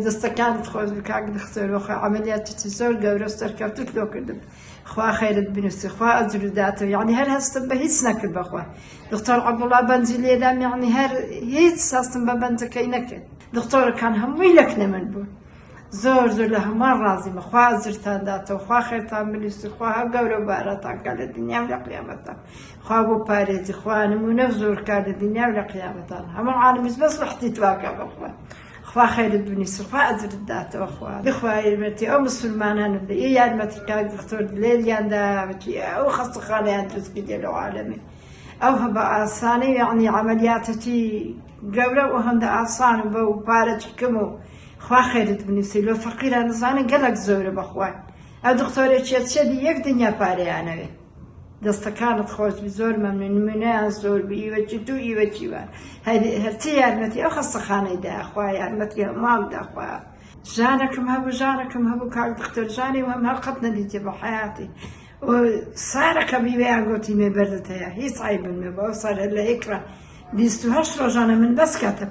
دەستەکانت خۆش بکاک دەخسەرەوە عملیاتی زۆر گەورە سەرکەوتت لۆ کردم خوا خەیرت بنووسی خوا ئەجر داتەوە یعنی هەر هەستم بە هیچ نەکرد بەخوا دکتۆر عەبدوڵڵا بەنجی لێدام یعنی هەر هیچ هەستم بە بەنجەکەی نەکرد دکتۆرەکان هەمووی لەکنە من بوون زۆر زۆر لە هەمان ڕازیمە خوا ئەجرتان داتەوە خوا خێرتان بنووسی خوا هەر گەورە بارەتان کە لە دنیا و لە قیامەتە خوا بۆ پارێزی خوا نمونە زۆر کار لە دنیا و لە قیامەتان هەموو عالمیش بەس ڕەحتی تواکە بەخوا خوا خەیرت بنووسی خوا ئەجرت داتەوە خوا بخوا یارمەتی ئەو مسلمانانم لە ئێ یارمەتی کاک دکتۆر لێلیاندا ئەو خەستەخانەیان دروست کردێ لەو عالەمێ ئەو هە بە ئاسانی یعنی عەمەلیاتێکی گەورە و هەندە ئاسان و بە و پارەی کەم و خوا خەیرت بنووسی لۆ فەقیرە نزانە گەلک زۆرە بەخوا ئەو دکتۆرێکیە چێدی یەک دنیا پارەیانەوێ دەستەکانت خۆشبی زۆر مەمنون نمونەیان زۆر بوو ئیوەکی دوو ئیوەکی وان هەرچی یارمەتی ئەو خەستەخانەی داخوا یارمەتی هەمام داخوا ژانێکم هەبوو کاک دکتۆر ژانی و هەم هەر قەت نەدیتێ بە حەیاتی سارەکە بیوەیان گوتی مێ بەردت هەیە هیچ عیبم مێ بۆ سار لە ئێکرا 28 ڕۆژانە من بەس کاتە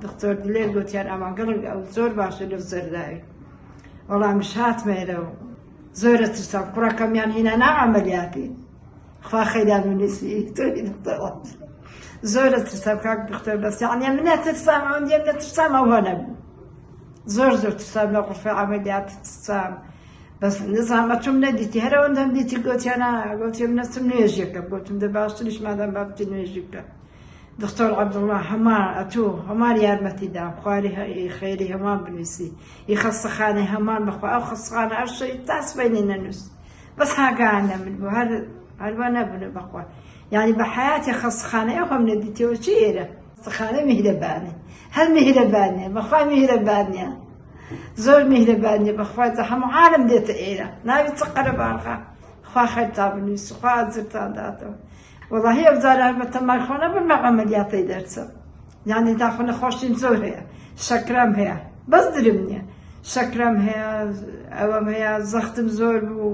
دکتۆر لێر گوتیان ئەمانگەڵک ئەو زۆر باشە لە زەرداوی وەڵامیش هاتمێرە و زۆرە ترسام کوڕەکەمیان هینە نا عەمەلیاتی خوا خەیران بنووسی تۆری دکتۆر زۆرە ترسام کاک دکتۆر بەس یعنی من نەترسام ئەوەندە نەترسام ئەوە نەبوو زۆر ترسام لە غرفەی عەمەلیات ترسام بەس نزانمەتم نەدیتی هەر ئەوەندەم دیتی گوتیانە گوتیم نەچم نوێژیەکە گوتم دە باشتریش مادام با بچی نوێژی بکە دکتۆر عەبدوڵڵا هەمان یارمەتی دام خواری خەیری هەمان بنووسی ئی خەستەخانەی هەمان بەخوا ئەو خەستەخانە ئەو شەوی تاس بەینێ نەنووس بەس هاگانە من بوو هەروە نەبوونە بەخوا یعنی بە حەیاتی خەستەخانەی ئەو هەم نەدیتەوە چی ئێرە خەستەخانە میهرەبانێ هەر میهرەبانێ بەخوا میهرەبانیە زۆر میهرەبانیە بەخوا هەموو عالم دێتە ئێرە ناوی چ قەرەباڵغا خوا خەیرتان بنووسی خوا ئەجرتان داتەوە والله ئەو جارە بە تەماشا نەبوون بە عەمەلیاتەی دەرچم یعنی داخۆ نەخۆشیم زۆر هەیە شەکرەم هەیە بەس درم نییە شەکرەم هەیە ئەوەم هەیە زەختم زۆر بوو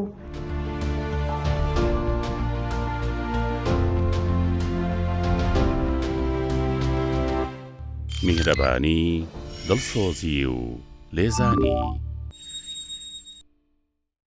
میهرەبانی دڵسۆزی و لێزانی